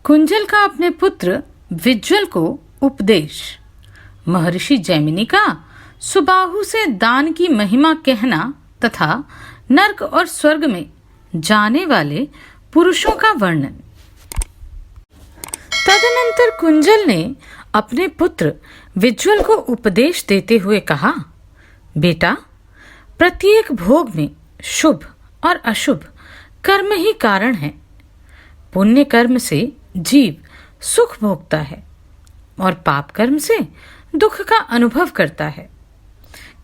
कुंजल का अपने पुत्र विज्वल को उपदेश। महर्षि जैमिनी का सुबाहु से दान की महिमा कहना तथा नर्क और स्वर्ग में जाने वाले पुरुषों का वर्णन। तदनंतर कुंजल ने अपने पुत्र विज्वल को उपदेश देते हुए कहा, बेटा, प्रत्येक भोग में शुभ और अशुभ कर्म ही कारण है। पुण्य कर्म से जीव सुख भोगता है और पाप कर्म से दुख का अनुभव करता है।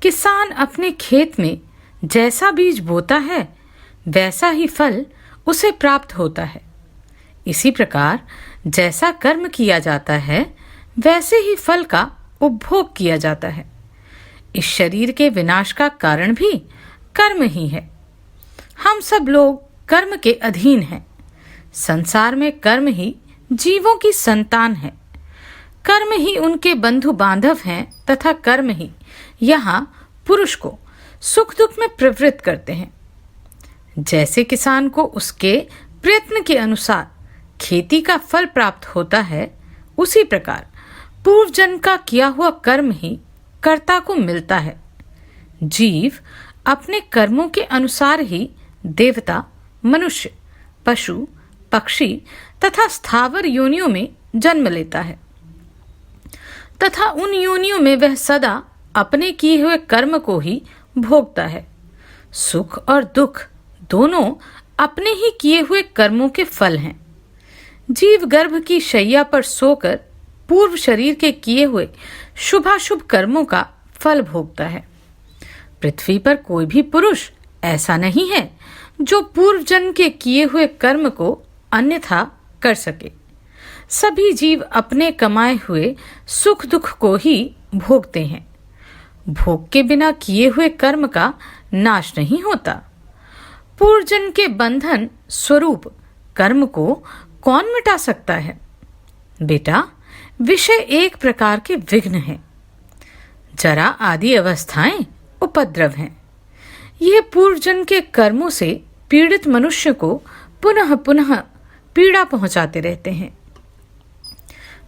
किसान अपने खेत में जैसा बीज बोता है वैसा ही फल उसे प्राप्त होता है। इसी प्रकार जैसा कर्म किया जाता है वैसे ही फल का उपभोग किया जाता है। इस शरीर के विनाश का कारण भी कर्म ही है। हम सब लोग कर्म के अधीन हैं। संसार में कर्म ही जीवों की संतान है। कर्म ही उनके बंधु बांधव हैं तथा कर्म ही यहाँ पुरुष को सुख दुख में प्रवृत्त करते हैं। जैसे किसान को उसके प्रयत्न के अनुसार खेती का फल प्राप्त होता है, उसी प्रकार पूर्व जन्म का किया हुआ कर्म ही कर्ता को मिलता है। जीव अपने कर्मों के अनुसार ही देवता, मनुष्य, पशु, पक्षी तथा स्थावर योनियों में जन्म लेता है तथा उन योनियों में वह सदा अपने किए हुए कर्म को ही भोगता है। सुख और दुख दोनों अपने ही किए हुए कर्मों के फल हैं। जीव गर्भ की शैया पर सोकर पूर्व शरीर के किए हुए शुभाशुभ कर्मों का फल भोगता है। पृथ्वी पर कोई भी पुरुष ऐसा नहीं है जो पूर्व जन्म के किए हुए कर्म को अन्यथा कर सके। सभी जीव अपने कमाए हुए सुख दुख को ही भोगते हैं। भोग के बिना किए हुए कर्म का नाश नहीं होता। पूर्व जन्म के बंधन स्वरूप कर्म को कौन मिटा सकता है? बेटा, विषय एक प्रकार के विघ्न हैं। जरा आदि अवस्थाएं उपद्रव हैं। ये पूर्व जन्म के कर्मों से पीड़ित मनुष्य को पुनः पुनः पीड़ा पहुंचाते रहते हैं।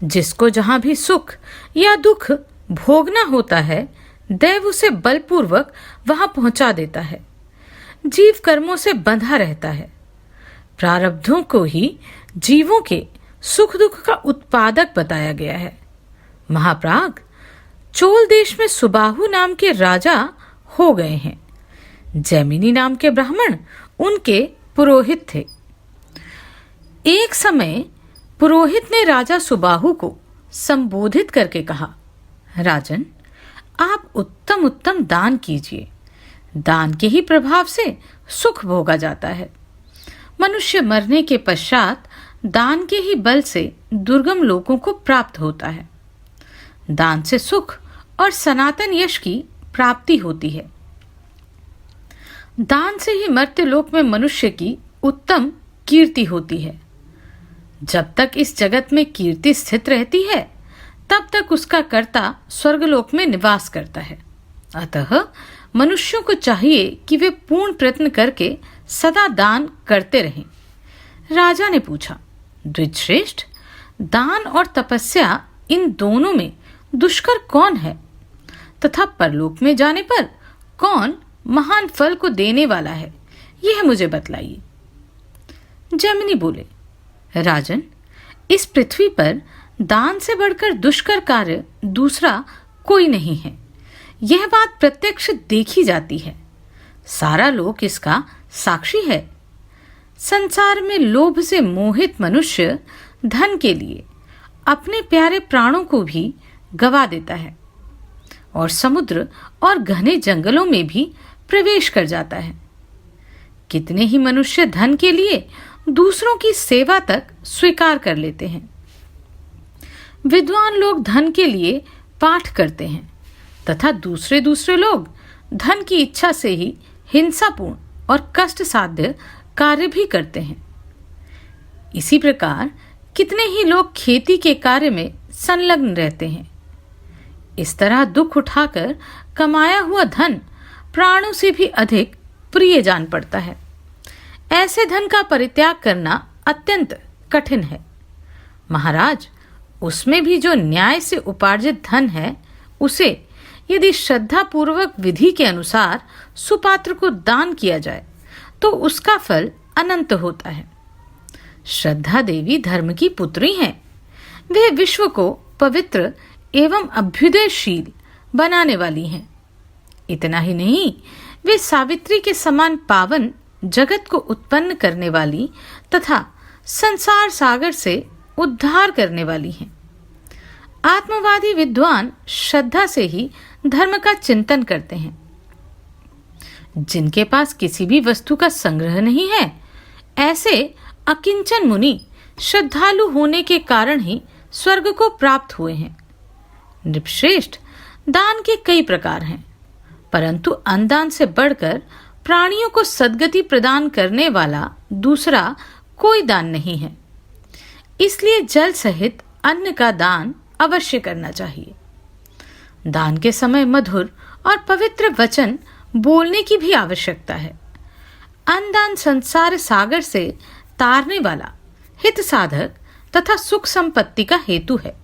जिसको जहां भी सुख या दुख भोगना होता है, दैव उसे बलपूर्वक वहां पहुंचा देता है। जीव कर्मों से बंधा रहता है। प्रारब्धों को ही जीवों के सुख दुख का उत्पादक बताया गया है। महाप्राग, चोल देश में सुबाहु नाम के राजा हो गए हैं। जैमिनी नाम के ब्राह्मण उनके पुरोहित थे। एक समय पुरोहित ने राजा सुबाहु को संबोधित करके कहा, राजन, आप उत्तम उत्तम दान कीजिए। दान के ही प्रभाव से सुख भोगा जाता है। मनुष्य मरने के पश्चात दान के ही बल से दुर्गम लोगों को प्राप्त होता है। दान से सुख और सनातन यश की प्राप्ति होती है। दान से ही मर्त्य लोक में मनुष्य की उत्तम कीर्ति होती है। जब तक इस जगत में कीर्ति स्थित रहती है, तब तक उसका कर्ता स्वर्गलोक में निवास करता है। अतः मनुष्यों को चाहिए कि वे पूर्ण प्रयत्न करके सदा दान करते रहें। राजा ने पूछा, द्विजश्रेष्ठ, दान और तपस्या इन दोनों में दुष्कर कौन है तथा परलोक में जाने पर कौन महान फल को देने वाला है, यह मुझे बतलाइए। जैमिनी बोले, राजन, इस पृथ्वी पर दान से बढ़कर दुष्कर कार्य दूसरा कोई नहीं है। यह बात प्रत्यक्ष देखी जाती है। सारा लोक इसका साक्षी है। संसार में लोभ से मोहित मनुष्य धन के लिए अपने प्यारे प्राणों को भी गवा देता है और समुद्र और घने जंगलों में भी प्रवेश कर जाता है। कितने ही मनुष्य धन के लिए दूसरों की सेवा तक स्वीकार कर लेते हैं। विद्वान लोग धन के लिए पाठ करते हैं तथा दूसरे लोग धन की इच्छा से ही हिंसापूर्ण और कष्ट साध्य कार्य भी करते हैं। इसी प्रकार कितने ही लोग खेती के कार्य में संलग्न रहते हैं। इस तरह दुख उठाकर कमाया हुआ धन प्राणों से भी अधिक प्रिय जान पड़ता है। ऐसे धन का परित्याग करना अत्यंत कठिन है। महाराज, उसमें भी जो न्याय से उपार्जित धन है, उसे यदि श्रद्धा पूर्वक विधि के अनुसार सुपात्र को दान किया जाए तो उसका फल अनंत होता है। श्रद्धा देवी धर्म की पुत्री हैं। वे विश्व को पवित्र एवं अभ्युदयशील बनाने वाली हैं। इतना ही नहीं, वे सावित्री के समान पावन, जगत को उत्पन्न करने वाली तथा संसार सागर से उद्धार करने वाली हैं। आत्मवादी विद्वान श्रद्धा से ही धर्म का चिंतन करते हैं। जिनके पास किसी भी वस्तु का संग्रह नहीं है, ऐसे अकिंचन मुनि श्रद्धालु होने के कारण ही स्वर्ग को प्राप्त हुए हैं। नृपश्रेष्ठ, दान के कई प्रकार हैं, परंतु अन्नदान से बढ़कर प्राणियों को सद्गति प्रदान करने वाला दूसरा कोई दान नहीं है। इसलिए जल सहित अन्न का दान अवश्य करना चाहिए। दान के समय मधुर और पवित्र वचन बोलने की भी आवश्यकता है। अन्नदान संसार सागर से तारने वाला, हित साधक तथा सुख संपत्ति का हेतु है।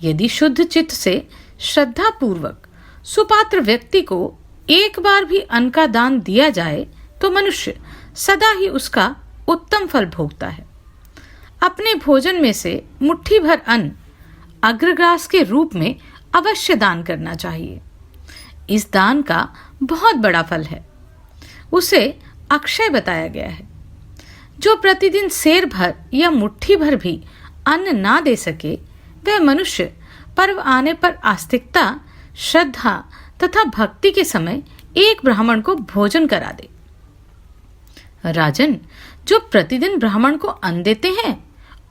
यदि शुद्ध चित्त से श्रद्धा पूर्वक सुपात्र व्यक्ति को एक बार भी अन्न का दान दिया जाए तो मनुष्य सदा ही उसका उत्तम फल भोगता है। अपने भोजन में से मुट्ठी भर अन्न अग्रग्रास के रूप में अवश्य दान करना चाहिए। इस दान का बहुत बड़ा फल है। उसे अक्षय बताया गया है। जो प्रतिदिन सेर भर या मुट्ठी भर भी अन्न ना दे सके, वह मनुष्य पर्व आने पर आस्तिकता, श्रद्धा तथा भक्ति के समय एक ब्राह्मण को भोजन करा दे। राजन, जो प्रतिदिन ब्राह्मण को अन्न देते हैं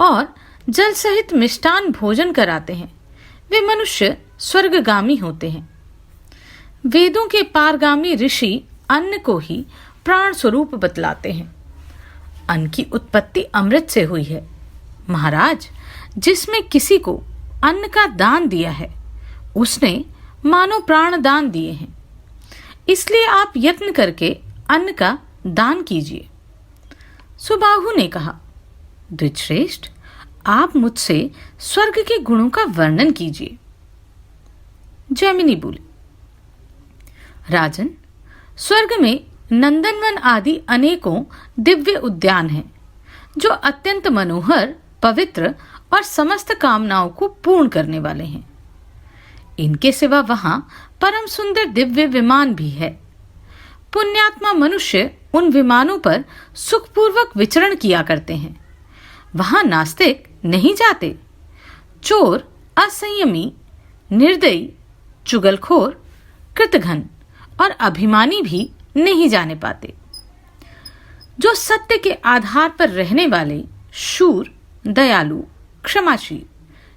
और जल सहित मिष्टान भोजन कराते हैं, वे मनुष्य स्वर्गगामी होते हैं। वेदों के पारगामी ऋषि अन्न को ही प्राण स्वरूप बतलाते हैं। अन्न की उत्पत्ति अमृत से हुई है। महाराज, जिसमें किसी को अन्न का दान दिया है, उसने मानो प्राण दान दिए हैं। इसलिए आप यत्न करके अन्न का दान कीजिए। सुबाहु ने कहा, द्विजश्रेष्ठ, आप मुझसे स्वर्ग के गुणों का वर्णन कीजिए। जैमिनी बोली, राजन, स्वर्ग में नंदनवन आदि अनेकों दिव्य उद्यान हैं, जो अत्यंत मनोहर, पवित्र और समस्त कामनाओं को पूर्ण करने वाले हैं। इनके सिवा वहां परम सुंदर दिव्य विमान भी है। पुण्यात्मा मनुष्य उन विमानों पर सुखपूर्वक विचरण किया करते हैं। वहां नास्तिक नहीं जाते। चोर, असंयमी, निर्दयी, चुगलखोर, कृतघ्न और अभिमानी भी नहीं जाने पाते। जो सत्य के आधार पर रहने वाले शूर, दयालु, क्षमाशील,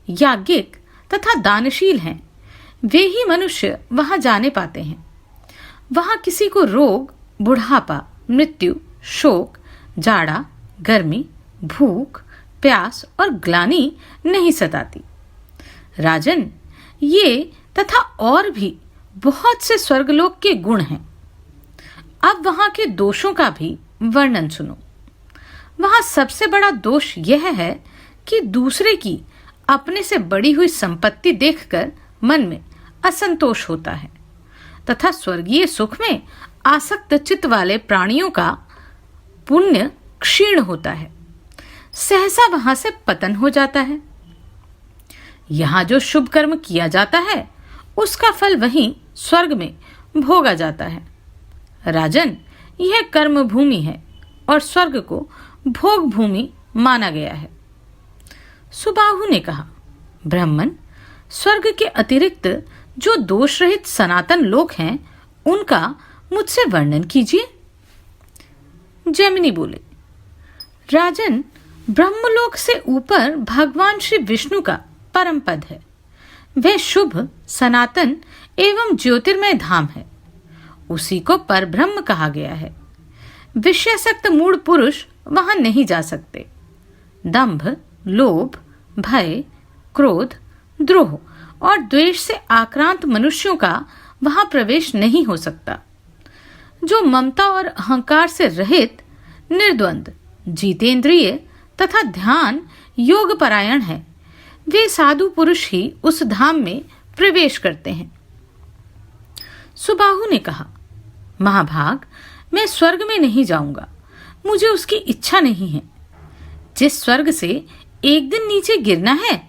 याज्ञिक तथा दानशील हैं, वे ही मनुष्य वहां जाने पाते हैं। वहां किसी को रोग, बुढ़ापा, मृत्यु, शोक, जाड़ा, गर्मी, भूख, प्यास और ग्लानि नहीं सताती। राजन, ये तथा और भी बहुत से स्वर्गलोक के गुण हैं। अब वहां के दोषों का भी वर्णन सुनो। वहां सबसे बड़ा दोष यह है कि दूसरे की अपने से बड़ी हुई संपत्ति देखकर मन में असंतोष होता है तथा स्वर्गीय सुख में आसक्त चित्त वाले प्राणियों का पुण्य क्षीण होता है, सहसा वहां से पतन हो जाता है। यहां जो शुभ कर्म किया जाता है, उसका फल वहीं स्वर्ग में भोगा जाता है। राजन, यह कर्म भूमि है और स्वर्ग को भोग भूमि माना गया है। सुबाहु ने कहा, ब्राह्मण, स्वर्ग के अतिरिक्त जो दोष रहित सनातन लोक हैं, उनका मुझसे वर्णन कीजिए। जैमिनी बोले, राजन, ब्रह्मलोक से ऊपर भगवान श्री विष्णु का परम पद है। वह शुभ, सनातन एवं ज्योतिर्मय धाम है। उसी को परब्रह्म कहा गया है। विषयासक्त मूढ़ पुरुष वहां नहीं जा सकते। दंभ, लोभ, भय, क्रोध, द्रोह और द्वेष से आक्रांत मनुष्यों का वहां प्रवेश नहीं हो सकता। जो ममता और अहंकार से रहित, निर्द्वंद, जितेंद्रिय तथा ध्यान योग परायण है, वे साधु पुरुष ही उस धाम में प्रवेश करते हैं। सुबाहु ने कहा, महाभाग, मैं स्वर्ग में नहीं जाऊंगा, मुझे उसकी इच्छा नहीं है। जिस स्वर्ग से एक दिन नीचे गिरना है,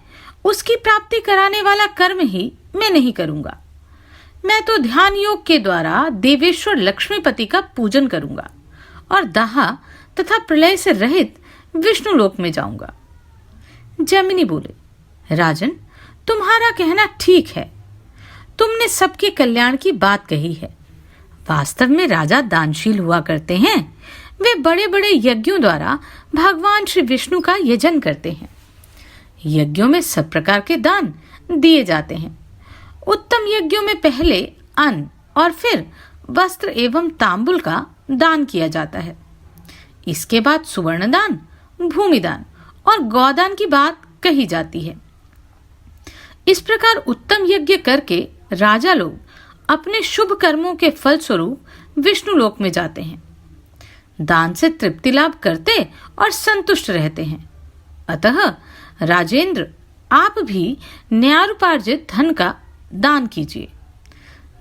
उसकी प्राप्ति कराने वाला कर्म ही मैं नहीं करूंगा। मैं तो ध्यान योग के द्वारा देवेश्वर लक्ष्मीपति का पूजन करूंगा और दाह तथा प्रलय से रहित विष्णु लोक में जाऊंगा। जैमिनी बोले, राजन, तुम्हारा कहना ठीक है, तुमने सबके कल्याण की बात कही है। वास्तव में राजा दानशील हुआ करते हैं। वे बड़े बड़े यज्ञों द्वारा भगवान श्री विष्णु का यजन करते हैं। यज्ञों में सब प्रकार के दान दिए जाते हैं। उत्तम यज्ञों में पहले अन्न और फिर वस्त्र एवं तांबुल का दान किया जाता है। इसके बाद सुवर्ण दान, भूमि दान और गौदान की बात कही जाती है। इस प्रकार उत्तम यज्ञ करके राजा लोग अपने शुभ कर्मों के फलस्वरूप विष्णु लोक में जाते हैं। दान से तृप्ति लाभ करते और संतुष्ट रहते हैं। अतः राजेंद्र, आप भी न्यायोपार्जित धन का दान कीजिए।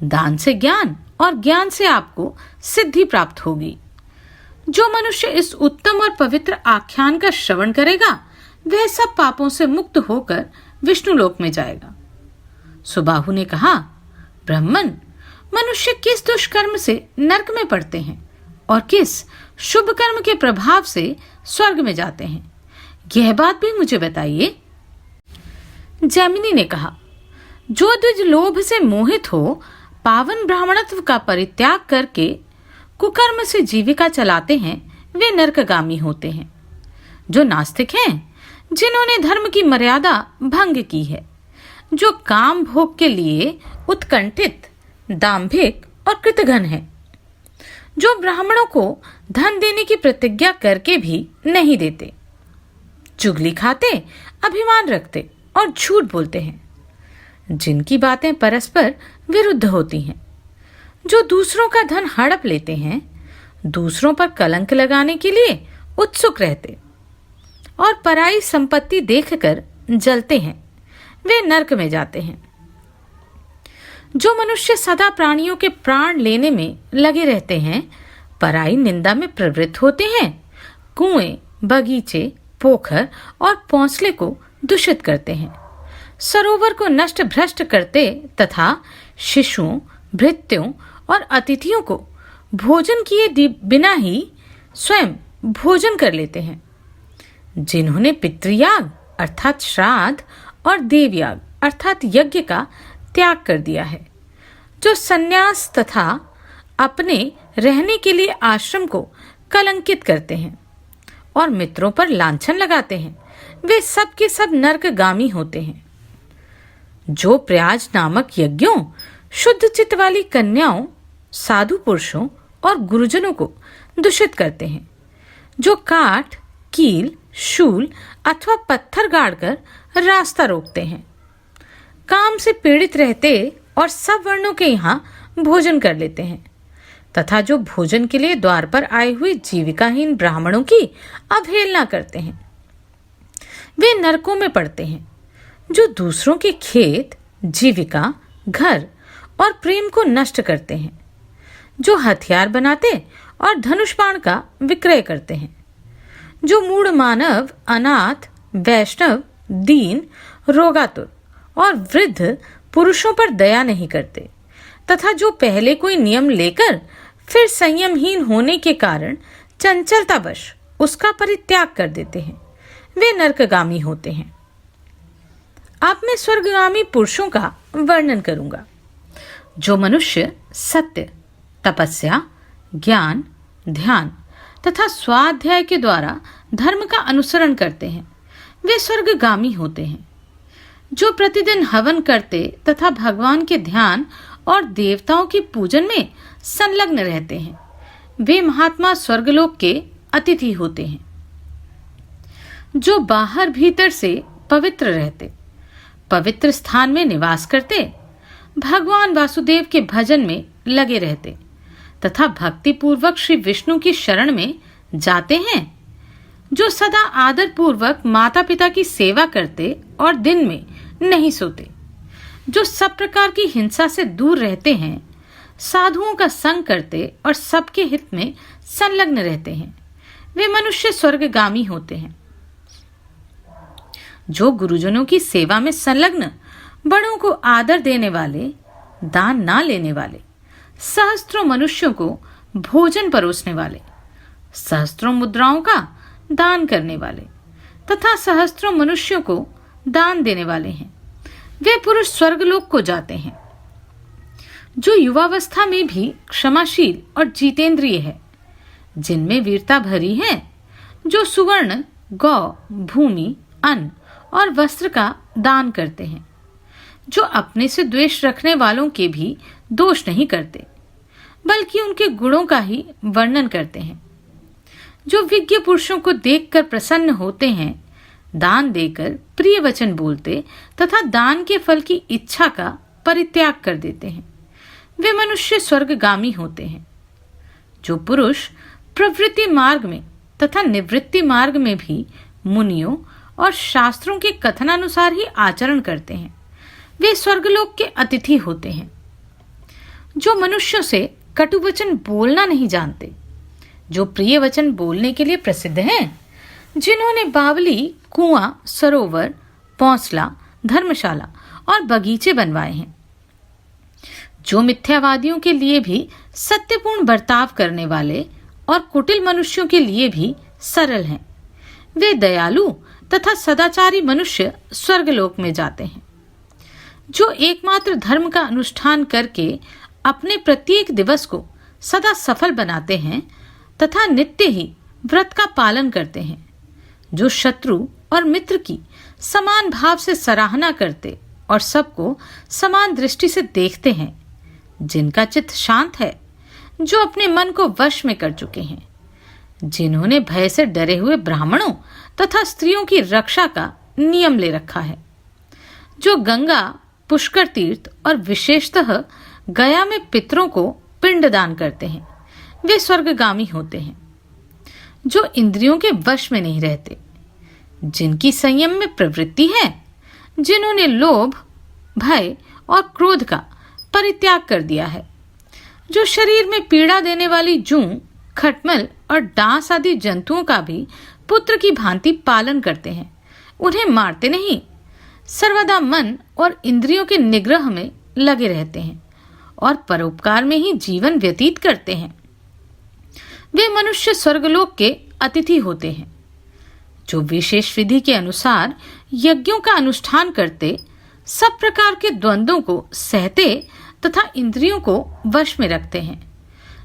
दान से ज्ञान और ज्ञान से आपको सिद्धि प्राप्त होगी। जो मनुष्य इस उत्तम और पवित्र आख्यान का श्रवण करेगा, वह सब पापों से मुक्त होकर विष्णु लोक में जाएगा। सुबाहु ने कहा, ब्राह्मण, मनुष्य किस दुष्कर्म से नरक में पड़ते हैं और किस शुभ कर्म के प्रभाव से स्वर्ग में जाते हैं, यह बात भी मुझे बताइए। जैमिनी ने कहा, जो द्विज लोभ से मोहित हो पावन ब्राह्मणत्व का परित्याग करके कुकर्म से जीविका चलाते हैं, वे नरकगामी होते हैं। जो नास्तिक हैं, जिन्होंने धर्म की मर्यादा भंग की है, जो काम भोग के लिए उत्कंठित, दाम्भिक और कृतघ्न है, जो ब्राह्मणों को धन देने की प्रतिज्ञा करके भी नहीं देते, चुगली खाते, अभिमान रखते और झूठ बोलते हैं, जिनकी बातें परस्पर विरुद्ध होती हैं, जो दूसरों का धन हड़प लेते हैं, दूसरों पर कलंक लगाने के लिए उत्सुक रहते और पराई संपत्ति देखकर जलते हैं, वे नरक में जाते हैं। जो मनुष्य सदा प्राणियों के प्राण लेने में लगे रहते हैं, पराई निंदा में प्रवृत्त होते हैं, कुएं, बगीचे, पोखर और पौंसले को दूषित करते हैं, सरोवर को नष्ट भ्रष्ट करते तथा शिशुओं, भृत्यों और अतिथियों को भोजन किए बिना ही स्वयं भोजन कर लेते हैं, जिन्होंने पितृयाग अर्थात श्राद्ध और देवयाग अर्थात यज्ञ का त्याग कर दिया है, जो सन्यास तथा अपने रहने के लिए आश्रम को कलंकित करते हैं और मित्रों पर लांछन लगाते हैं, वे सब के सब नरकगामी होते हैं। जो प्रयाज नामक यज्ञों, शुद्ध चित्त वाली कन्याओं, साधु पुरुषों और गुरुजनों को दूषित करते हैं, जो काठ, कील, शूल अथवा पत्थर गाड़कर रास्ता रोकते हैं, काम से पीड़ित रहते और सब वर्णों के यहाँ भोजन कर लेते हैं, तथा जो भोजन के लिए द्वार पर आए हुए जीविकाहीन ब्राह्मणों की अवहेलना करते हैं, वे नरकों में पड़ते हैं। जो दूसरों के खेत, जीविका, घर और प्रेम को नष्ट करते हैं, जो हथियार बनाते और धनुष बाण का विक्रय करते हैं, जो मूढ़ मानव, अनाथ, वैष्णव, दीन, रोगातुर और वृद्ध पुरुषों पर दया नहीं करते, तथा जो पहले कोई नियम लेकर फिर संयमहीन होने के कारण चंचलतावश उसका परित्याग कर देते हैं, वे नरकगामी होते हैं। अब मैं स्वर्गगामी पुरुषों का वर्णन करूंगा। जो मनुष्य सत्य, तपस्या, ज्ञान, ध्यान तथा स्वाध्याय के द्वारा धर्म का अनुसरण करते हैं, वे स्वर्गगामी होते हैं। जो प्रतिदिन हवन करते तथा भगवान के ध्यान और देवताओं के पूजन में संलग्न रहते हैं, वे महात्मा स्वर्गलोक के अतिथि होते हैं। जो बाहर भीतर से पवित्र रहते, पवित्र स्थान में निवास करते, भगवान वासुदेव के भजन में लगे रहते तथा भक्ति पूर्वक श्री विष्णु की शरण में जाते हैं, जो सदा आदर पूर्वक माता पिता की सेवा करते और दिन में नहीं सोते, जो सब प्रकार की हिंसा से दूर रहते हैं, साधुओं का संग करते और सबके हित में संलग्न रहते हैं, वे मनुष्य स्वर्गगामी होते हैं। जो गुरुजनों की सेवा में संलग्न, बड़ों को आदर देने वाले, दान ना लेने वाले, सहस्त्रों मनुष्यों को भोजन परोसने वाले, सहस्त्रों मुद्राओं का दान करने वाले तथा सहस्त्रों मनुष्यों को दान देने वाले हैं, वे पुरुष स्वर्गलोक को जाते हैं। जो युवावस्था में भी क्षमाशील और जितेंद्रिय है, जिनमें वीरता भरी है, जो सुवर्ण, गौ, भूमि, अन्न और वस्त्र का दान करते हैं, जो अपने से द्वेष रखने वालों के भी दोष नहीं करते, बल्कि उनके गुणों का ही वर्णन करते हैं, जो विज्ञ पुरुषों को देखकर प्रसन्न होते हैं, दान देकर प्रिय वचन बोलते तथा दान के फल की इच्छा का परित्याग कर देते हैं, वे मनुष्य स्वर्गगामी होते हैं। जो पुरुष प्रवृत्ति मार्ग में तथा निवृत्ति मार्ग में भी मुनियों और शास्त्रों के कथनानुसार ही आचरण करते हैं, वे स्वर्गलोक के अतिथि होते हैं। जो मनुष्यों से कटु वचन बोलना नहीं जानते, जो प्रिय वचन बोलने के लिए प्रसिद्ध हैं, जिन्होंने बावली, कुआं, सरोवर, पौंसला, धर्मशाला और बगीचे बनवाए हैं, जो मिथ्यावादियों के लिए भी सत्यपूर्ण बर्ताव करने वाले और कुटिल मनुष्यों के लिए भी सरल हैं, वे दयालु तथा सदाचारी मनुष्य स्वर्गलोक में जाते हैं। जो एकमात्र धर्म का अनुष्ठान करके अपने प्रत्येक दिवस को सदा सफल बनाते हैं तथा नित्य ही व्रत का पालन करते हैं, जो शत्रु और मित्र की समान भाव से सराहना करते और सबको समान दृष्टि से देखते हैं, जिनका चित्त शांत है, जो अपने मन को वश में कर चुके हैं, जिन्होंने भय से डरे हुए ब्राह्मणों तथा स्त्रियों की रक्षा का नियम ले रखा है, जो गंगा, पुष्कर तीर्थ और विशेषतः गया में पितरों को पिंडदान करते हैं, वे स्वर्गगामी होते हैं। जो इंद्रियों के वश में नहीं रहते, जिनकी संयम में प्रवृत्ति है, जिन्होंने लोभ, भय और क्रोध का परित्याग कर दिया है, जो शरीर में पीड़ा देने वाली जूं, खटमल और डांस आदि जंतुओं का भी पुत्र की भांति पालन करते हैं, उन्हें मारते नहीं, सर्वदा मन और इंद्रियों के निग्रह में लगे रहते हैं और परोपकार में ही जीवन व्यतीत करते हैं, वे मनुष्य स्वर्गलोक के अतिथि होते हैं। जो विशेष विधि के अनुसार यज्ञों का अनुष्ठान करते, सब प्रकार के द्वंद्वों को सहते तथा इंद्रियों को वश में रखते हैं,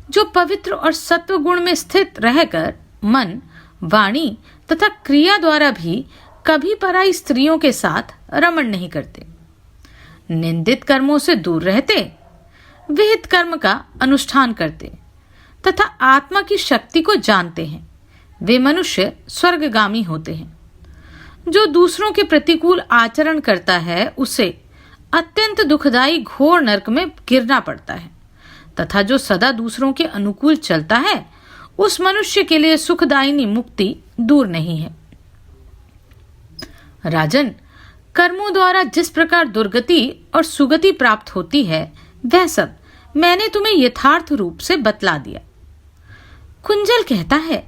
जो पवित्र और सत्व गुण में स्थित रहकर मन, वाणी तथा क्रिया द्वारा भी कभी पराई स्त्रियों के साथ रमण नहीं करते, निंदित कर्मों से दूर रहते, विहित कर्म का अनुष्ठान करते तथा आत्मा की शक्ति को जानते हैं, वे मनुष्य स्वर्गगामी होते हैं। जो दूसरों के प्रतिकूल आचरण करता है, उसे अत्यंत दुखदायी घोर नरक में गिरना पड़ता है, तथा जो सदा दूसरों के अनुकूल चलता है, उस मनुष्य के लिए सुखदायिनी मुक्ति दूर नहीं है। राजन, कर्मों द्वारा जिस प्रकार दुर्गति और सुगति प्राप्त होती है, वह सब मैंने तुम्हें यथार्थ रूप से बतला दिया। कुंजल कहता है,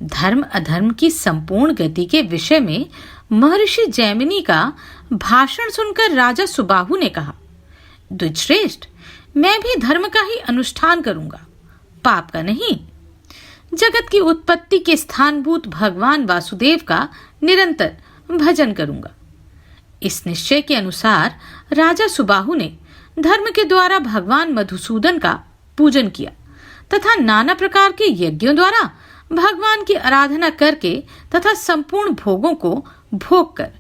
धर्म अधर्म की संपूर्ण गति के विषय में महर्षि जैमिनी का भाषण सुनकर राजा सुबाहु ने कहा, द्विजश्रेष्ठ, मैं भी धर्म का ही अनुष्ठान करूंगा, पाप का नहीं। जगत की उत्पत्ति के स्थानभूत भगवान वासुदेव का निरंतर भजन करूंगा। इस निश्चय के अनुसार राजा सुबाहु ने धर्म के द्वारा भगवान मधुसूदन का पूजन किया तथा नाना प्रकार के यज्ञों द्वारा भगवान की आराधना करके तथा संपूर्ण भोगों को भोग कर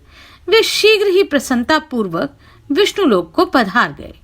वे शीघ्र ही प्रसन्नता पूर्वक विष्णुलोक को पधार गए।